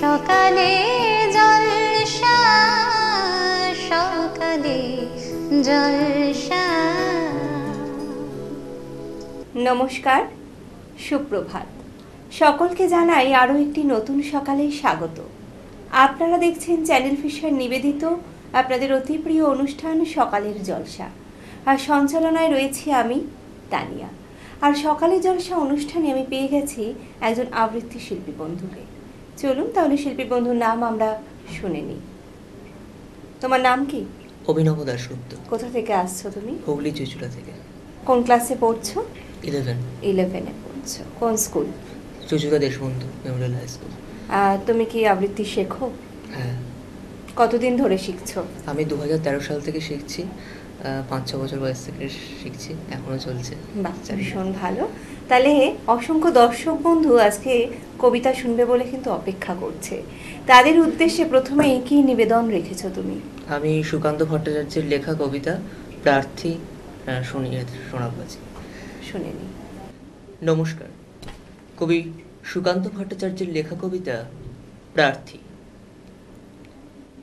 সকালে জলসা, সকালে জলসা। নমস্কার, সুপ্রভাত। সকলকে জানাই আরও একটি নতুন সকালে স্বাগত। আপনারা দেখছেন চ্যানেল ফিশার নিবেদিত আপনাদের অতি প্রিয় অনুষ্ঠান সকালের জলসা, আর সঞ্চালনায় রয়েছি আমি তানিয়া। আর সকালের জলসা অনুষ্ঠানে আমি পেয়ে গেছি একজন আবৃত্তি শিল্পী বন্ধুকে। চলুন তাহলে শিল্পী বন্ধুর নাম আমরা শুনে নিই। তোমার নাম কি? অভিনব দাশগুপ্ত। কোথা থেকে আসছো তুমি? হুগলি চুঁচুড়া থেকে। কোন ক্লাসে পড়ছো? 11 পড়ছো। কোন স্কুল? চুঁচুড়া দেশবন্ধু মেমোরিয়াল হাই স্কুল। তুমি কি আবৃত্তি শেখো? হ্যাঁ। কতদিন ধরে শিখছো? আমি 2013 সাল থেকে শিখছি, 5-6 বছর বয়স থেকে শিখছি, এখনো চলছে। বাহ, ভীষণ ভালো। তাহলে অসংখ্য দর্শক বন্ধু আজকে কবিতা শুনবে বলে কিন্তু অপেক্ষা করছে। তাদের উদ্দেশ্যে প্রথমেই কি নিবেদন রেখেছো তুমি? আমি সুকান্ত ভট্টাচার্যের লেখা কবিতা প্রার্থী শোনাবো। শুনে নিই। নমস্কার। কবি সুকান্ত ভট্টাচার্যের লেখা কবিতা প্রার্থী।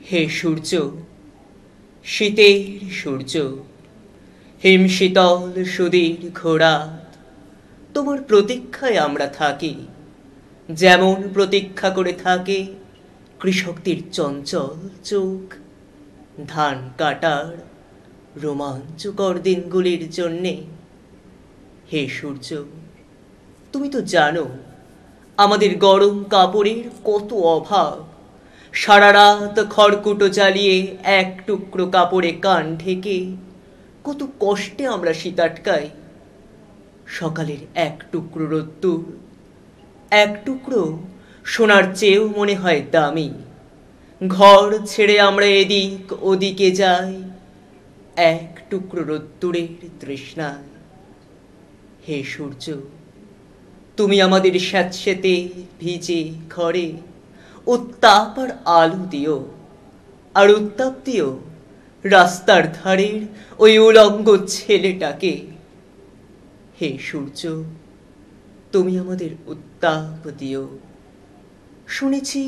হে সূর্য, শীতের সূর্য, হিমশীতল সুদীর্ঘ রাত, তোমার প্রতীক্ষায় আমরা থাকি, যেমন প্রতীক্ষা করে থাকে কৃষকদের চঞ্চল চোখ ধান কাটার রোমাঞ্চকর দিনগুলির জন্যে। হে সূর্য, তুমি তো জানো আমাদের গরম কাপড়ের কত অভাব। সারা রাত খড়কুটো জ্বালিয়ে এক টুকরো কাপড়ে কান ঢেকে কত কষ্টে আমরা শীত আটকাই। সকালের এক টুকরো রোদ্দুর, এক টুকরো সোনার চেয়েও মনে হয় দামি। ঘর ছেড়ে আমরা এদিক ওদিকে যাই এক টুকরো রোদ্দুরের তৃষ্ণায়। হে সূর্য, তুমি আমাদের স্যাঁতসেঁতে ভিজে ঘরে উত্তাপ আর আলো দিও, আর উত্তাপ দিও রাস্তার ধারের ওই উলঙ্গ ছেলেটাকে। হে সূর্য, তুমি আমাদের উত্তাপ দিও। শুনেছি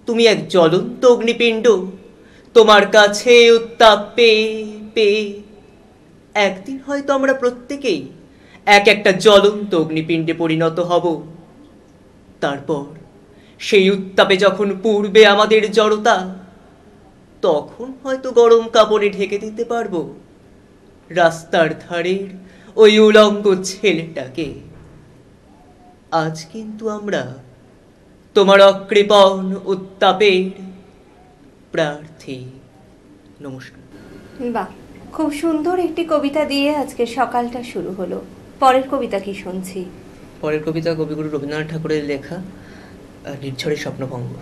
তুমি এক জ্বলন্ত অগ্নিপিণ্ড, তোমার কাছে উত্তাপ পেয়ে পেয়ে একদিন হয়তো আমরা প্রত্যেকেই এক একটা জ্বলন্ত অগ্নিপিণ্ডে পরিণত হব। তারপর সেই উত্তাপে যখন পূর্বে আমাদের জড়তা, তখন হয়তো গরম কাপড়ে ঢেকে দিতে পারবো রাস্তার ধারের ওই উলঙ্গ ছেলেটাকে। আজ কিন্তু আমরা তোমার অকৃপণ উত্তাপের প্রার্থী। নমস্কার। বাহ, খুব সুন্দর একটি কবিতা দিয়ে আজকে সকালটা শুরু হলো। পরের কবিতা কি শুনছি? পরের কবিতা কবিগুরু রবীন্দ্রনাথ ঠাকুরের লেখা নির্ঝরের স্বপ্নভঙ্গ।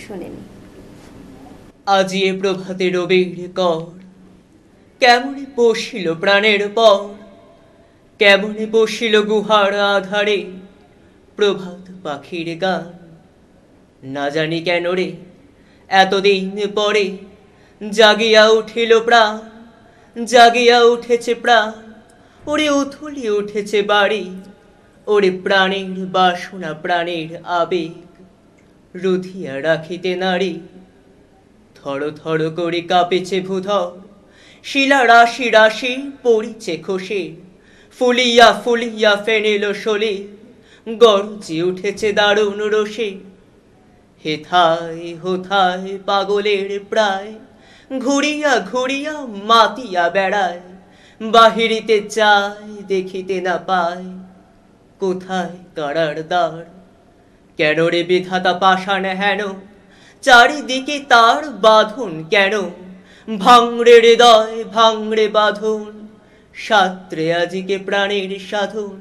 শুনে নি। আজি এ প্রভাতে রবির কর, কেমনে বসিল প্রাণের পর, কেমনে বসিল গুহার আধারে প্রভাত পাখির গান। না জানি কেন রে এতদিন পরে জাগিয়া উঠিল প্রাণ, জাগিয়া উঠেছে প্রাণ, ওরে উথলি উঠেছে বাড়ি, ওরে প্রাণের বাসনা প্রাণের আবেগ রুধিয়া রাখিতে নারী। থর থর করে কাঁপেছে ভূধর, শিলা রাশি রাশি পড়িছে খসে, ফুলিয়া ফুলিয়া ফেনিল শোলে গর্জে উঠেছে দারুণ রোষে। হেথায় হোথায় পাগলের প্রায় ঘুরিয়া ঘুরিয়া মাতিয়া বেড়ায়, বাহিরিতে চায় দেখিতে না পায় কোথায় কারার দ্বার। কেন রে বিধাতা পাষাণ হেন, চারিদিকে তার বাঁধন কেন, ভাঙড়ে হৃদয় ভাঙড়ে বাঁধন, সাত্রে আজিকে প্রাণের সাধন।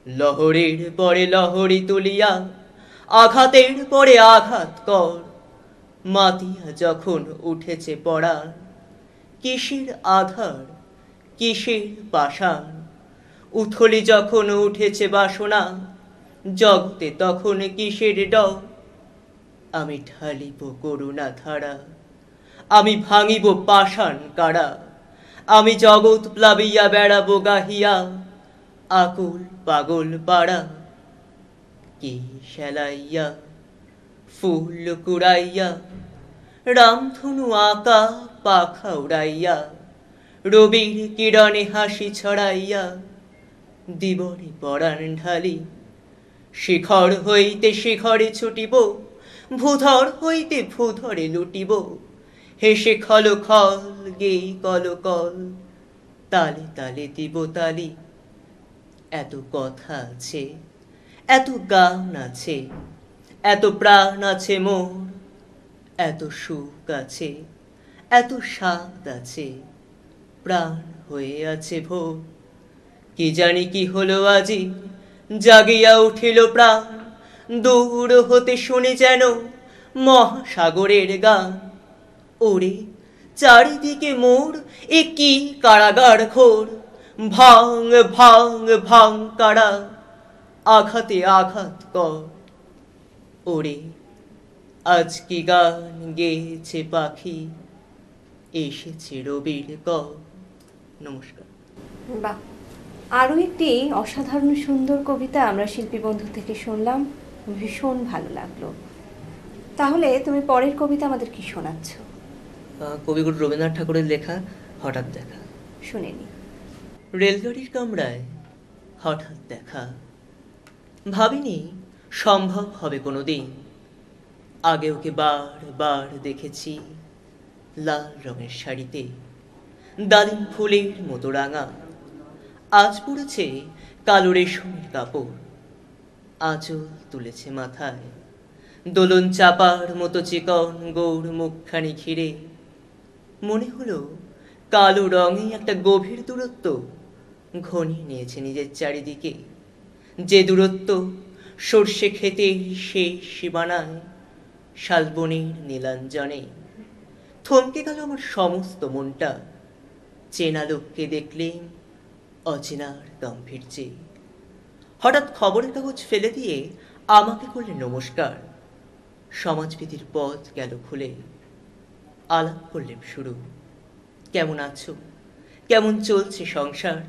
লহরের পরে লহরি তুলিয়া আঘাতের পরে আঘাত কর, মাতিয়া যখন উঠেছে পড়ার কিসের আধার কিসের পাষাণ। উথলি যখন উঠেছে বাসনা, জগতে তখন কিসের ডর। আমি ঢালিব করুণা ধারা, আমি ভাঙিব পাষাণ কারা, আমি জগৎ প্লাবিয়া বেড়াবো গাহিয়া আকুল পাগল পাড়া। কি সেলাইয়া ফুল কুড়াইয়া রামধনু আঁকা পাখা উড়াইয়া রবির কিরণে হাসি ছড়াইয়া দিবরে পরাণ ঢালি শিখর হইতে শিখরে ছুটিব ভূধর হইতে ভূধরে লুটিব হেসে খল খল গেই কল কল তালে তালে দিব তালি এত কথা আছে এত গান আছে এত প্রাণ আছে মোর এত সুখ আছে এত স্বাদ আছে প্রাণ হয়ে আছে ভোর কি জানি কি হলো আজি জাগিয়া উঠিল প্রাণ দূর হতে শুনে যেন মহাসাগরের গান ওরে চারিদিকে মোর এ কি কারাগার ঘোর ভাঙ ভাঙ ভাঙ কারা আঘাতে আঘাত কর ওরে আজ কি গান গেয়েছে পাখি এসেছে রবির কর। নমস্কার। বাহ, আরও একটি অসাধারণ সুন্দর কবিতা আমরা শিল্পী বন্ধু থেকে শুনলাম, ভীষণ ভালো লাগলো। তাহলে তুমি পরের কবিতা আমাদের কি শোনাচ্ছ? কবিগুরু রবীন্দ্রনাথ ঠাকুরের লেখা হঠাৎ দেখা। শুনে নি। রেলগাড়ির কামরায় হঠাৎ দেখা, ভাবিনি সম্ভব হবে কোনোদিন। আগে ওকে বারবার দেখেছি লাল রঙের শাড়িতে, ডালিম ফুলের মতো রাঙা। আজ পড়েছে কালো রেশমের কাপড়, আঁচল তুলেছে মাথায়, দোলন চাপার মতো চিকন গৌর মুখখানি ঘিরে। মনে হলো কালো রঙে একটা গভীর দূরত্ব ঘনিয়ে নিয়েছে নিজের চারিদিকে, যে দূরত্ব সর্ষে ক্ষেতের শেষ সীমানায় শালবনের নীলাঞ্জনে। থমকে গেল আমার সমস্ত মনটা, চেনা লোককে দেখলে অচেনার গাম্ভীর্যে। হঠাৎ খবরের কাগজ ফেলে দিয়ে আমাকে করলে নমস্কার। সমাজবিধির পথ গেল খুলে, আলাপ করলেন শুরু, কেমন আছো, কেমন চলছে সংসার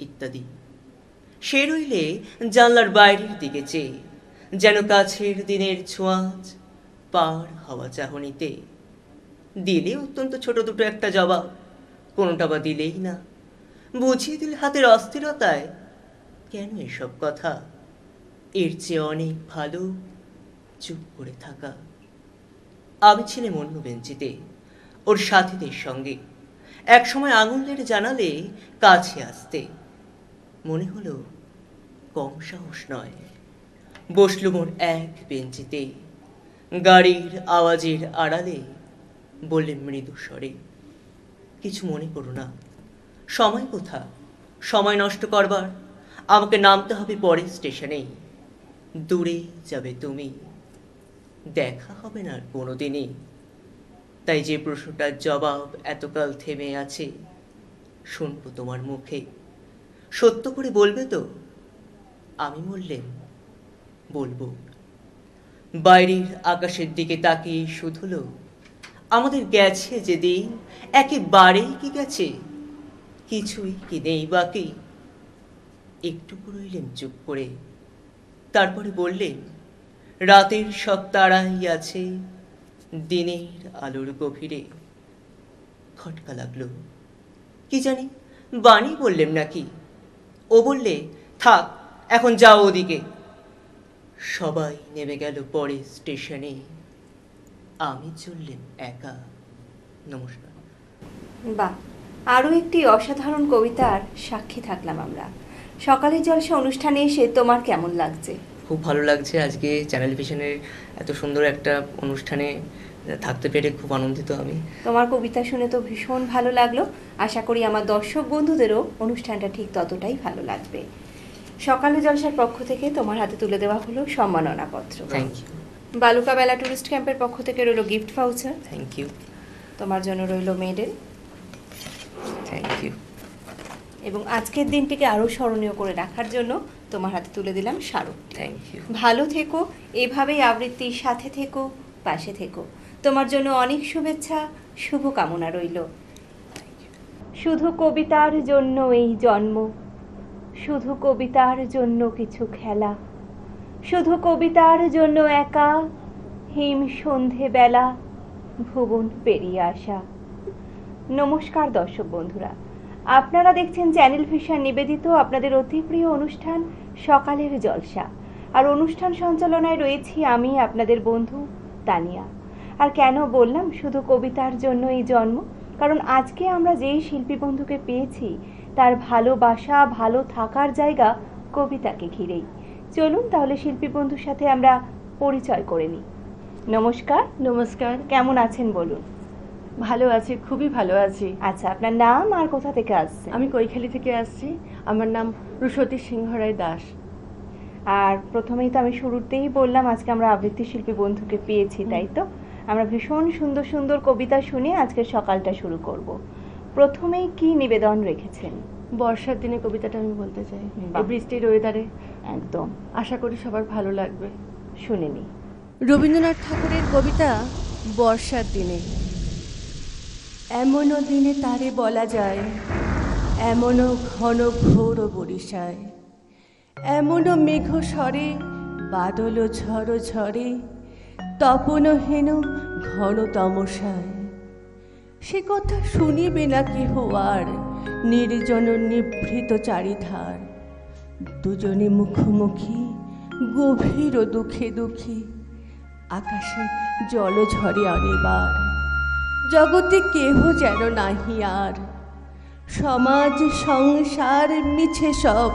ইত্যাদি। সে রইলে জানলার বাইরের দিকে চেয়ে, যেন কাছের দিনের ছোঁয়াচ পার হওয়া চাহনিতে। দিলে অত্যন্ত ছোট দুটো একটা জবাব, কোনোটা বা দিলেই না। বুঝিয়ে দিলে হাতের অস্থিরতায়, কেন এসব কথা, এর চেয়ে অনেক ভালো চুপ করে থাকা। আমি ছিলাম অন্য বেঞ্চিতে ওর সাথীদের সঙ্গে, একসময় আঙুলের জানালে কাছে আসতে। মনে হলো কম সাহস নয়। বসলুম ওর এক বেঞ্চিতে, গাড়ির আওয়াজের আড়ালে বললেন মৃদু স্বরে, কিছু মনে করো না, সময় কোথা, সময় নষ্ট করবার, আমাকে নামতে হবে পরের স্টেশনেই। দূরে যাবে তুমি, দেখা হবে না আর কোনোদিনই। তাই যে প্রশ্নটার জবাব এতকাল থেমে আছে, শুনবো তোমার মুখে, সত্য করে বলবে তো? আমি বললেন, বলবো। বাইরের আকাশের দিকে তাকিয়ে শুধুলো, আমাদের গেছে যেদিন একেবারেই কি গেছে, কিছুই কি নেই বাকি। একটু রইলেন চুপ করে, তারপরে বললেন, রাতের সব তারাই আছে দিনের আলোর গভীরে। খটকা লাগলো, কি জানি বাণী বললেন নাকি। ও বললে, থাক এখন যাও ওদিকে। সবাই নেমে গেল পরের স্টেশনে, আমি চললেন একা। নমস্কার। বাহ, আরও একটি অসাধারণ কবিতার সাক্ষী থাকলাম আমরা। সকালের জলসা অনুষ্ঠানে এসে তোমার কেমন লাগছে? খুব ভালো লাগছে। আজকে চ্যানেল ভিশনের এত সুন্দর একটা অনুষ্ঠানে থাকতে পেরে খুব আনন্দিত আমি। তোমার কবিতা শুনে তো ভীষণ ভালো লাগলো। আশা করি আমার দর্শক বন্ধুদেরও অনুষ্ঠানটা ঠিক ততটাই ভালো লাগবে। সকালে জলসার পক্ষ থেকে তোমার হাতে তুলে দেওয়া হলো সম্মাননাপত্র। Thank you. Baluka Bela tourist ক্যাম্পের পক্ষ থেকে রইল গিফট ভাউচার। Thank you. তোমার জন্য রইল মেডেল। Thank you. এবং আজকের দিনটিকে আরও স্মরণীয় করে রাখার জন্য তোমার হাতে তুলে দিলাম স্মারক। Thank you. ভালো থেকো, এভাবেই আবৃত্তির সাথে থেকো, পাশে থেকো। তোমার জন্য অনেক শুভেচ্ছা, শুভকামনা রইল। শুধু কবিতার জন্য এই জন্ম, শুধু কবিতার জন্য কিছু খেলা, শুধু কবিতার জন্য একা হিম সন্ধে বেলা ভুবন পেরিয়ে আসা। নমস্কার দর্শক বন্ধুরা, আপনারা দেখছেন চ্যানেল ভিশন নিবেদিত আপনাদের অতি প্রিয় অনুষ্ঠান সকালের জলসা। আর অনুষ্ঠান সঞ্চালনায় রয়েছি আমি আপনাদের বন্ধু তানিয়া। আর কেন বললাম শুধু কবিতার জন্য এই জন্ম, কারণ আজকে আমরা যেই শিল্পী বন্ধুকে পেয়েছি তার ভালোবাসা, ভালো থাকার জায়গা কবিতাকে ঘিরেই। চলুন তাহলে শিল্পী বন্ধুর সাথে আমরা পরিচয় করে নিই। নমস্কার। নমস্কার। কেমন আছেন বলুন? ভালো আছি, খুবই ভালো আছি। আচ্ছা, আপনার নাম আর কোথা থেকে আসছে? আমি কৈখালি থেকে আসছি। আমার নাম রুশতী সিংহরায় দাস। আর প্রথমেই তো আমি শুরুতেই বললাম আজকে আমরা আবৃত্তি শিল্পী বন্ধুকে পেয়েছি, তাই তো? আমরা ভীষণ সুন্দর সুন্দর কবিতা শুনে আজকে সকালটা শুরু করব। প্রথমেই কি নিবেদন রেখেছেন? বর্ষার দিনে কবিতাটা আমি বলতে চাই। বাহ। এই বৃষ্টির ওয়েদারে একদম, আশা করি সবার ভালো লাগবে। শুনে নি। রবীন্দ্রনাথ ঠাকুরের কবিতা বর্ষার দিনে। এমনও দিনে তারে বলা যায়, এমনও ঘন ঘোর বরিশায়, এমনও মেঘ স্বরে বাদল ঝড় ঝরে, তপন হেন ঘন তমসায়। সে কথা শুনিবে না কেহ আর, নির্জন নিভৃত চারিধার। দুজনে মুখোমুখি গভীর দুঃখে দুঃখী, আকাশে জল ঝরে অনিবার। জগতে কেহ যেন নাহি আর, সমাজ সংসার মিছে সব,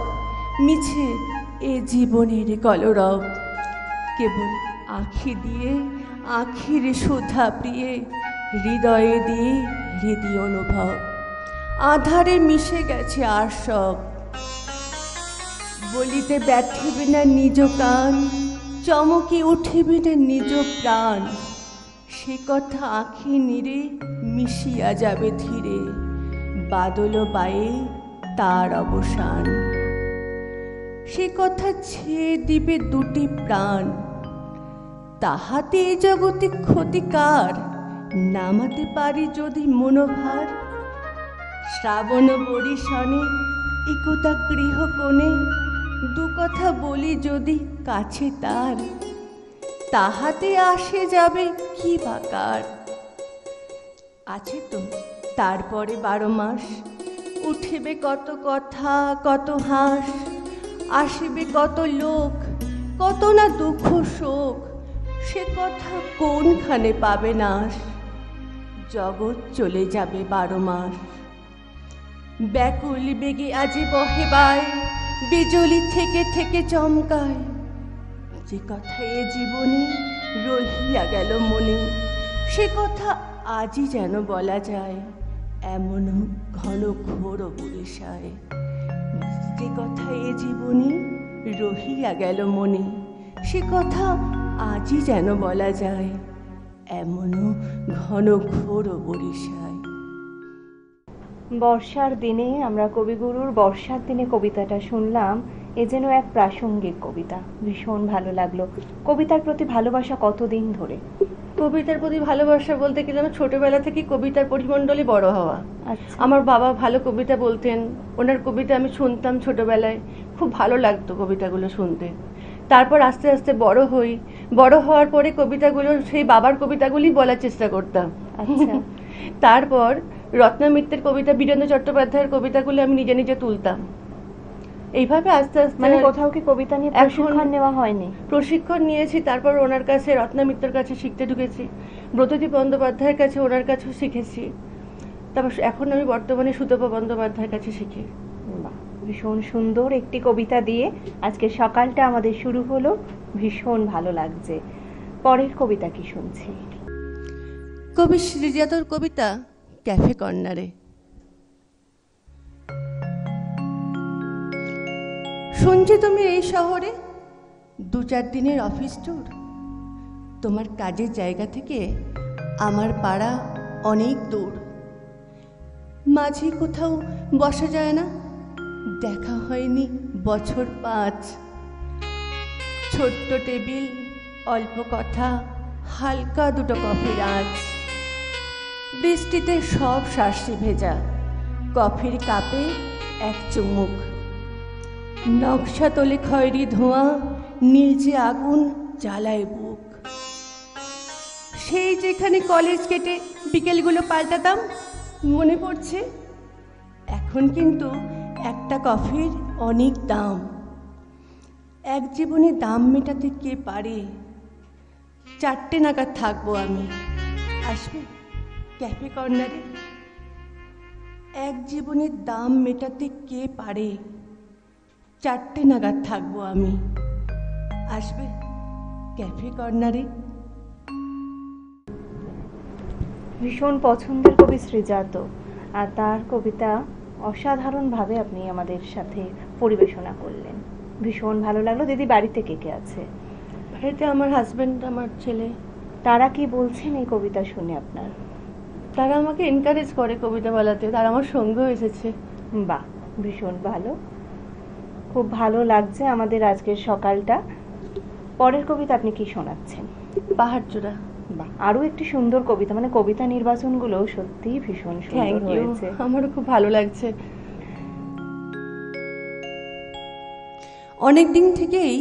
মিছে এ জীবনের কলরব। কেবল আঁখি দিয়ে আঁখির সুধা প্রিয়ে, হৃদয়ে দিয়ে হৃদি অনুভব। আধারে মিশে গেছে আর সব, বলিতে ব্যথিবে না নিজ কান, চমকে উঠিবে না নিজ প্রাণ। সে কথা আঁখি নিরে মিশিয়া যাবে ধীরে, বাদল বায়ে তার অবসান। সে কথা ছেয়ে দিবে দুটি প্রাণ, তাহাতে এ জগতে ক্ষতিকার। নামাতে পারি যদি মনোভার, শ্রাবণ বরিশনে একতা গৃহ কোণে, দু কথা বলি যদি কাছে তার, তাহাতে আসে যাবে কি বাকার। আছে তো তারপরে 12 মাস, উঠিবে কত কথা কত হাস, আসিবে কত লোক কত না দুঃখ শোক। সে কথা কোনখানে পাবে নাশ, জগৎ চলে যাবে 12 মাস। ব্যাকুল বেগে আজি বহে বায়, বিজলি থেকে থেকে চমকায়। যে কথা এ জীবনে রহিয়া গেল মনে, সে কথা আজই যেন বলা যায়, এমনও ঘন ঘোর বরিশায়। যে কথা এ জীবনে রহিয়া গেল মনে, সে কথা আজই যেন বলা যায়, এমনও ঘন ঘোর বরিশায়। বর্ষার দিনে আমরা কবিগুরুর বর্ষার দিনে কবিতাটা শুনলাম। এ যেন এক প্রাসঙ্গিক কবিতা, ভীষণ ভালো লাগলো। কবিতার প্রতি ভালোবাসা কতদিন ধরে? কবিতার প্রতি ভালোবাসা বলতে গেলে আমার ছোটবেলা থেকে কবিতার পরিমণ্ডলে বড় হওয়া। আচ্ছা, আমার বাবা ভালো কবিতা বলতেন, ওনার কবিতা আমি শুনতাম ছোটবেলায়, খুব ভালো লাগতো কবিতাগুলো শুনতে। তারপর আস্তে আস্তে বড় হই, বড় হওয়ার পরে কবিতাগুলো সেই বাবার কবিতাগুলি বলার চেষ্টা করতাম। আচ্ছা। তারপর রত্না মিত্রের কবিতা, বীরেন্দ্র চট্টোপাধ্যায়ের কবিতাগুলো আমি নিজে নিজে তুলতাম। এইভাবে আস্তে আস্তে মানে কোথাও কি কবিতা নিয়ে এখন প্রশিক্ষণ নেওয়া হয়নি? প্রশিক্ষণ নিয়েছি, তারপর ওনার কাছে রত্না মিত্রের কাছে শিখতে ঢুকেছি, ব্রতদীপ বন্দ্যোপাধ্যায়ের কাছে ওনার কাছেও শিখেছি। তারপর এখন আমি বর্তমানে সুতপা বন্দ্যোপাধ্যায়ের কাছে শিখি। বাহ, ভীষণ সুন্দর একটি কবিতা দিয়ে আজকে সকালটা আমাদের শুরু হলো, ভীষণ ভালো লাগছে। পরের কবিতা কি শুনছি? কবি শ্রীজাতর কবিতা ক্যাফে কর্নারে। শুনছি তুমি এই শহরে 2-4 দিনের অফিস ট্যুর। তোমার কাজের জায়গা থেকে আমার পাড়া অনেক দূর, মাঝে কোথাও বসা যায় না, দেখা হয়নি বছর 5। ছোট্ট টেবিল, অল্প কথা, হালকা দুটো কফির আঁচ। বৃষ্টিতে সব শার্সি ভেজা, কফির কাপে এক চুমুক। নকশা তোলে খয়েরি ধোঁয়া, নীলচে আগুন জ্বালায় বুক। সেই যেখানে কলেজ কেটে বিকেলগুলো পাল্টাতাম, মনে পড়ছে? এখন কিন্তু একটা কফির অনেক দাম। এক জীবনে দাম মেটাতে কে পারে? 4টে নাগাদ থাকবো আমি, আসবে ক্যাফে কর্নারে? এক জীবনের দাম মেটাতে কে পারে? 4টে নাগাদ থাকবো আমি, আসবে ক্যাফে কর্নারে? ভীষণ পছন্দের কবি শ্রীজাত, আর তার কবিতা অসাধারণভাবে আপনি আমাদের সাথে পরিবেশনা করলেন। ভীষণ ভালো লাগলো। দিদি, বাড়িতে কে কে আছে? বাড়িতে আমার হাজব্যান্ড, আমার ছেলে। তারা কি বলছেন এই কবিতা শুনে আপনার? তারা আমাকে এনকারেজ করে কবিতা বলাতে, তারা আমার সঙ্গেও এসেছে। বাহ, ভীষণ ভালো, খুব ভালো লাগছে আমাদের আজকের সকালটা। পরের কবিতা আপনি কি শোনাচ্ছেন? পাহাড়চূড়া। বাহ, আরও একটি সুন্দর কবিতা, মানে কবিতা নির্বাচনগুলো সত্যিই ভীষণ সুন্দর থ্যাংক ইউ, হয়েছে। আমারও খুব ভালো লাগছে। অনেক দিন থেকেই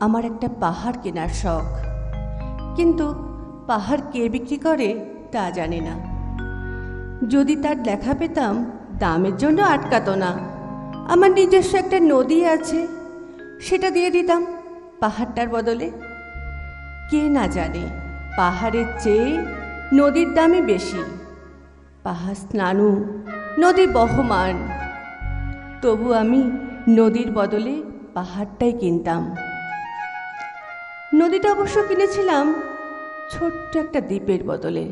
আমার একটা পাহাড় কেনার শখ, কিন্তু পাহাড় কে বিক্রি করে তা জানি না। যদি তার দেখা পেতাম, দামের জন্য আটকাতো না। আমার নিজস্ব একটা নদী আছে, সেটা দিয়ে দিতাম পাহাড়টার বদলে। কে না জানে পাহাড়ের চেয়ে নদীর দামই বেশি। পাহাড় স্নানু, নদী বহমান, তবু আমি নদীর বদলে পাহাড়টাই কিনতাম। নদীটা অবশ্য কিনেছিলাম ছোট্ট একটা দ্বীপের বদলে।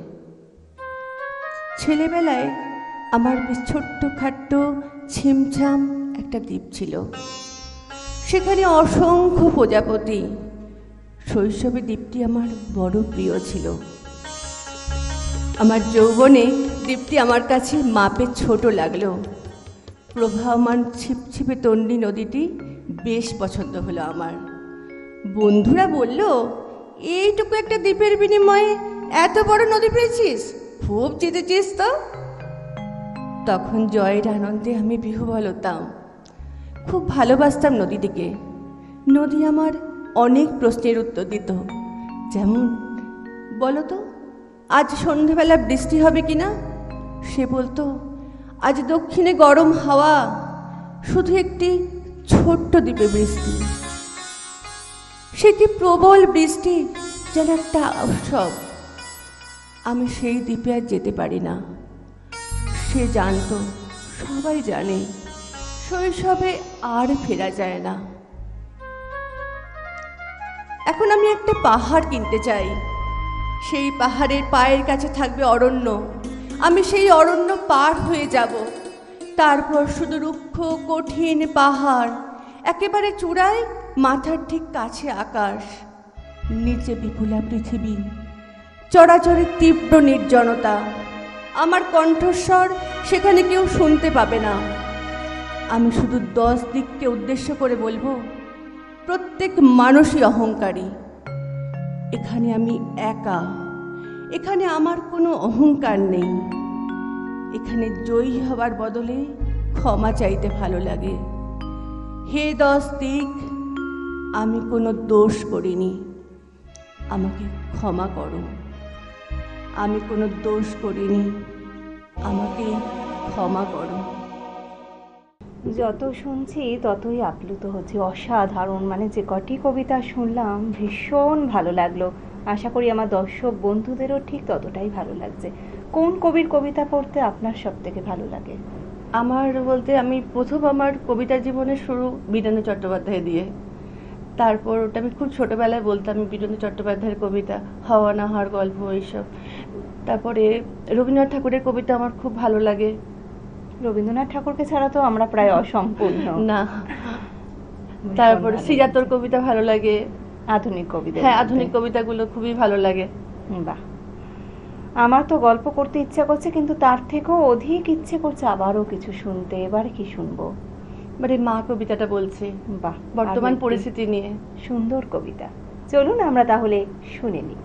ছেলেবেলায় আমার বেশ ছোট্ট খাট্ট ছিমছাম একটা দ্বীপ ছিল, সেখানে অসংখ্য প্রজাপতি। শৈশবে দ্বীপটি আমার বড় প্রিয় ছিল। আমার যৌবনে দ্বীপটি আমার কাছে মাপে ছোট লাগলো। প্রবাহমান ছিপছিপে তন্ডী নদীটি বেশ পছন্দ হলো আমার। বন্ধুরা বলল, এইটুকু একটা দ্বীপের বিনিময়ে এত বড় নদী পেয়েছিস, খুব জিতেছিস তো। তখন জয়ের আনন্দে আমি বিহ্বল হতাম। খুব ভালোবাসতাম নদীটিকে। নদী আমার অনেক প্রশ্নের উত্তর দিত, যেমন, বলো তো আজ সন্ধেবেলা বৃষ্টি হবে কিনা? সে বলতো, আজ দক্ষিণে গরম হাওয়া, শুধু একটি ছোট্ট দ্বীপে বৃষ্টি। সে কি প্রবল বৃষ্টি, যেন একটা উৎসব। আমি সেই দ্বীপে আর যেতে পারি না। সে জানতো, সবাই জানে, শৈশবে আর ফেরা যায় না। এখন আমি একটা পাহাড় কিনতে চাই। সেই পাহাড়ের পায়ের কাছে থাকবে অরণ্য। আমি সেই অরণ্য পার হয়ে যাব। তারপর শুধু রুক্ষ কঠিন পাহাড়, একেবারে চূড়ায় মাথার ঠিক কাছে আকাশ, নিচে বিপুলা পৃথিবী, চরাচরের তীব্র নির্জনতা। আমার কণ্ঠস্বর সেখানে কেউ শুনতে পাবে না। আমি শুধু 10 দিককে উদ্দেশ্য করে বলবো, প্রত্যেক মানুষই অহংকারী। এখানে আমি একা, এখানে আমার কোনো অহংকার নেই। এখানে জয়ী হবার বদলে ক্ষমা চাইতে ভালো লাগে। হে 10 দিক, আমি কোনো দোষ করিনি, আমাকে ক্ষমা করো। আমি কোনো দোষ করিনি, আমাকে ক্ষমা করো। যত শুনছি ততই আপ্লুত হচ্ছে। অসাধারণ, মানে যে কটি কবিতা শুনলাম ভীষণ ভালো লাগলো। আশা করি আমার দর্শক বন্ধুদেরও ঠিক ততটাই ভালো লাগছে। কোন কবির কবিতা পড়তে আপনার সব থেকে ভালো লাগে? আমার বলতে, আমি প্রথম আমার কবিতা জীবনের শুরু বীরেন্দ্র চট্টোপাধ্যায় দিয়ে। তারপর ওটা আমি খুব ছোটোবেলায় বলতাম বীরেন্দ্র চট্টোপাধ্যায়ের কবিতা, হওয়া না হওয়ার গল্প, এইসব। তারপরে রবীন্দ্রনাথ ঠাকুরের কবিতা আমার খুব ভালো লাগে। রবীন্দ্রনাথ ঠাকুরকে ছাড়া তো আমরা প্রায় অসম্পূর্ণ না। তারপরে শ্রীজাতর কবিতা ভালো লাগে। আধুনিক কবিতা? হ্যাঁ, আধুনিক কবিতাগুলো খুবই ভালো লাগে। বাহ, আমার তো গল্প করতে ইচ্ছা করছে, কিন্তু তার থেকেও অধিক ইচ্ছে করছে আবারও কিছু শুনতে। এবারে কি শুনবো? মানে মা কবিতাটা বলছি, বাহ, বর্তমান পরিস্থিতি নিয়ে সুন্দর কবিতা। চলুন আমরা তাহলে শুনে নিই।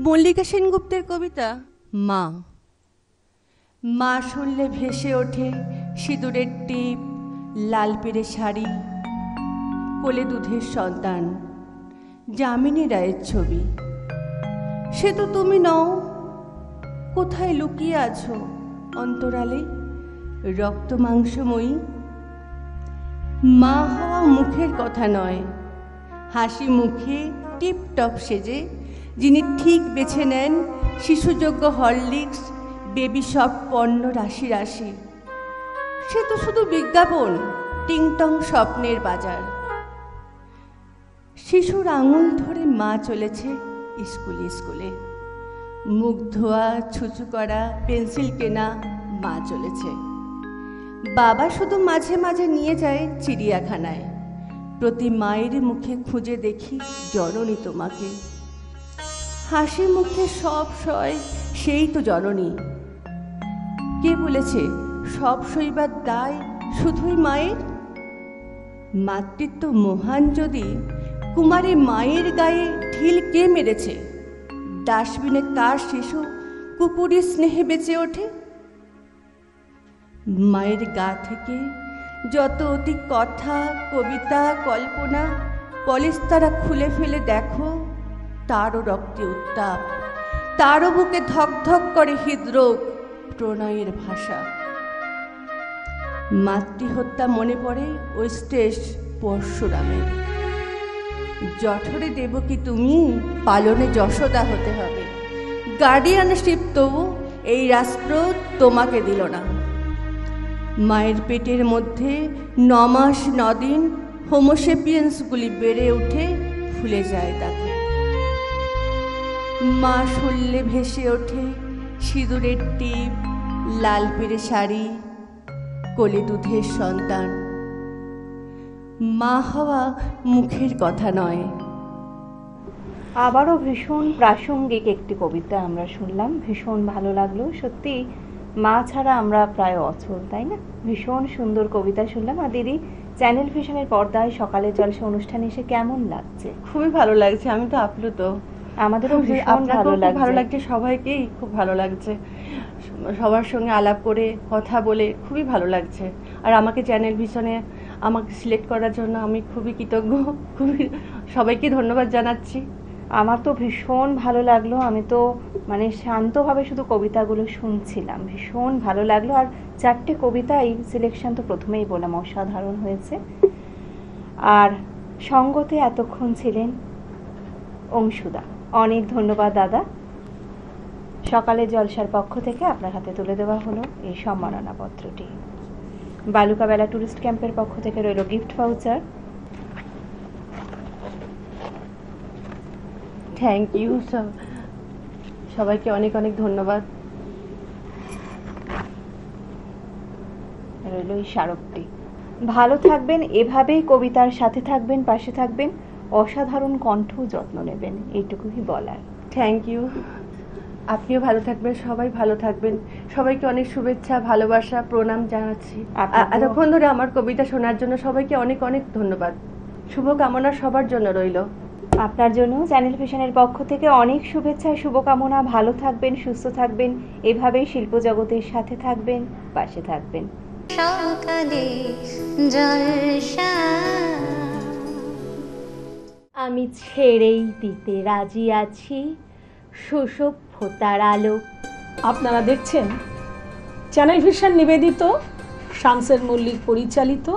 মল্লিকা সেনগুপ্তের কবিতা মা। মা শুনলে ভেসে ওঠে সিঁদুরের টিপ, লাল পেরে শাড়ি, কোলে দুধের সন্তান, যামিনী রায়ের ছবি। সে তো তুমি নও। কোথায় লুকিয়ে আছো অন্তরালে রক্ত মাংসময়ী? মা হওয়া মুখের কথা নয়, হাসি মুখে টিপটপ সেজে যিনি ঠিক বেছে নেন শিশুযোগ্য হরলিক্স, বেবি সব পণ্য রাশি রাশি। সে তো শুধু বিজ্ঞাপন, টিংটং স্বপ্নের বাজার। শিশুর আঙুল ধরে মা চলেছে স্কুলে স্কুলে, মুখ ধোয়া, ছুঁচু করা, পেন্সিল কেনা মা চলেছে। বাবা শুধু মাঝে মাঝে নিয়ে যায় চিড়িয়াখানায়। প্রতি মায়ের মুখে খুঁজে দেখি জননী তোমাকে। হাসি মুখে সব সয় সেই তো জননী। কে বলেছে সব সইবার দায় শুধুই মায়ের? মাতৃত্ব মহান যদি, কুমারী মায়ের গায়ে ঢিল কে মেরেছে? ডাস্টবিনে কার শিশু কুকুরের স্নেহে বেঁচে ওঠে? মায়ের গা থেকে যত অতি কথা, কবিতা, কল্পনা পলিস্তারা খুলে ফেলে দেখো, তারও রক্তে উত্তাপ, তারও বুকে ধক ধক করে হৃদরোগ, প্রণয়ের ভাষা। মাতৃহত্যা মনে পড়ে ওই স্টেজ পরশুরামের। জঠরে দেবকী তুমি, পালনে যশোদা হতে হবে। গার্ডিয়ানশিপ তবু এই রাষ্ট্র তোমাকে দিল না। মায়ের পেটের মধ্যে 9 মাস 9 দিন হোমোসেপিয়েন্সগুলি বেড়ে উঠে ফুলে যায় তাকে। মা শল্যে ভেসে ওঠে সিঁদুরের টিপ, লাল পেড়ে শাড়ি, কোলে দুধের সন্তান। মা হওয়া মুখের কথা নয়। আবারও ভীষণ প্রাসঙ্গিক একটি কবিতা আমরা শুনলাম, ভীষণ ভালো লাগলো। সত্যি মা ছাড়া আমরা প্রায় অচল, তাই না? ভীষণ সুন্দর কবিতা শুনলাম। আর দিদি, চ্যানেল ভিশনের পর্দায় সকালের জলসা অনুষ্ঠানে এসে কেমন লাগছে? খুবই ভালো লাগছে, আমি তো আপ্লুত। আমাদেরও ভীষণ ভালো লাগছে, সবাইকেই খুব ভালো লাগছে। সবার সঙ্গে আলাপ করে কথা বলে খুবই ভালো লাগছে। আর আমাকে চ্যানেল ভিশনে আমাকে সিলেক্ট করার জন্য আমি খুবই কৃতজ্ঞ, খুবই সবাইকে ধন্যবাদ জানাচ্ছি। আমার তো ভীষণ ভালো লাগলো। আমি তো মানে শান্তভাবে শুধু কবিতাগুলো শুনছিলাম, ভীষণ ভালো লাগলো। আর 4টে কবিতাই সিলেকশন তো প্রথমেই বললাম অসাধারণ হয়েছে। আর সঙ্গতে এতক্ষণ ছিলেন অংশুদা। অনেক ধন্যবাদ দাদা। সকালের জলসার পক্ষ থেকে আপনার হাতে তুলে দেওয়া হলো এই সম্মাননা পত্রটি। বালুকাবেলা টুরিস্ট ক্যাম্পের পক্ষ থেকে রইল গিফট ভাউচার। থ্যাংক ইউ, সবাইকে অনেক অনেক ধন্যবাদ। রইল এই স্মারকটি। ভালো থাকবেন, এভাবেই কবিতার সাথে থাকবেন, পাশে থাকবেন, অসাধারণ কণ্ঠ যত্ন নেবেন, এইটুকুই বলার। Thank you. আপনিও ভালো থাকবেন, সবাই ভালো থাকবেন। সবাইকে অনেক শুভেচ্ছা, ভালোবাসা, প্রণাম জানাচ্ছি। এতক্ষণ ধরে আমার কবিতা শোনার জন্য সবাইকে অনেক অনেক ধন্যবাদ। শুভকামনা সবার জন্য রইল। আপনার জন্য চ্যানেল ভিশনের পক্ষ থেকে অনেক শুভেচ্ছা, শুভকামনা। ভালো থাকবেন, সুস্থ থাকবেন, এভাবেই শিল্প জগতের সাথে থাকবেন, পাশে থাকবেন। সকালে জলসা আমি ছেড়েই দিতে রাজি আছি সুসভ্যতার আলো। আপনারা দেখছেন চ্যানেল ভিশন নিবেদিত, শামসের মল্লিক পরিচালিত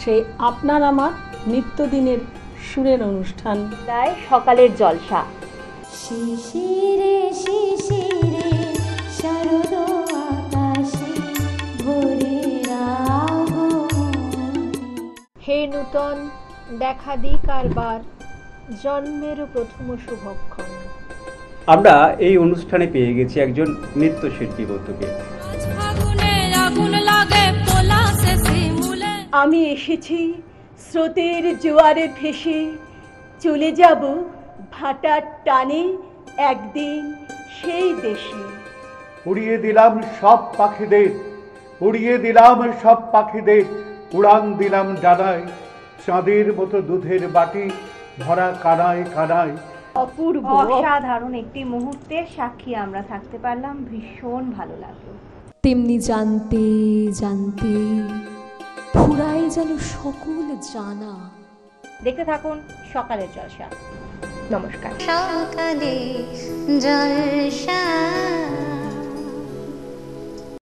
সেই আপনার আমার নিত্যদিনের সুরের অনুষ্ঠান তাই সকালের জলসা। শিশিরে শিশিরে শারদ আকাশে ভোরের আগমনে। হে নূতন দেখা দিক কারবার, জন্মের প্রথম শুভক্ষণ। আমরা এই অনুষ্ঠানে পেয়ে গেছি একজন নৃত্যশিল্পী বন্ধুকে। আমি এসেছি স্রোতের জোয়ারে ভেসে, চলে যাব ভাটার টানে একদিন সেই দেশে। উড়িয়ে দিলাম সব পাখিদের, উড়িয়ে দিলাম সব পাখিদের, উড়ান দিলাম ডানায়, চাঁদের মতো দুধের বাটি ভরা কানায় কানায়। অপূর্ব, অসাধারণ একটি মুহূর্তের সাক্ষী আমরা থাকতে পারলাম, ভীষণ ভালো লাগলো। তেমনি জানতে জানতে ফুরায় যেন সকল জানা। দেখতে থাকুন সকালের জলসা। নমস্কার। সকালে জলসা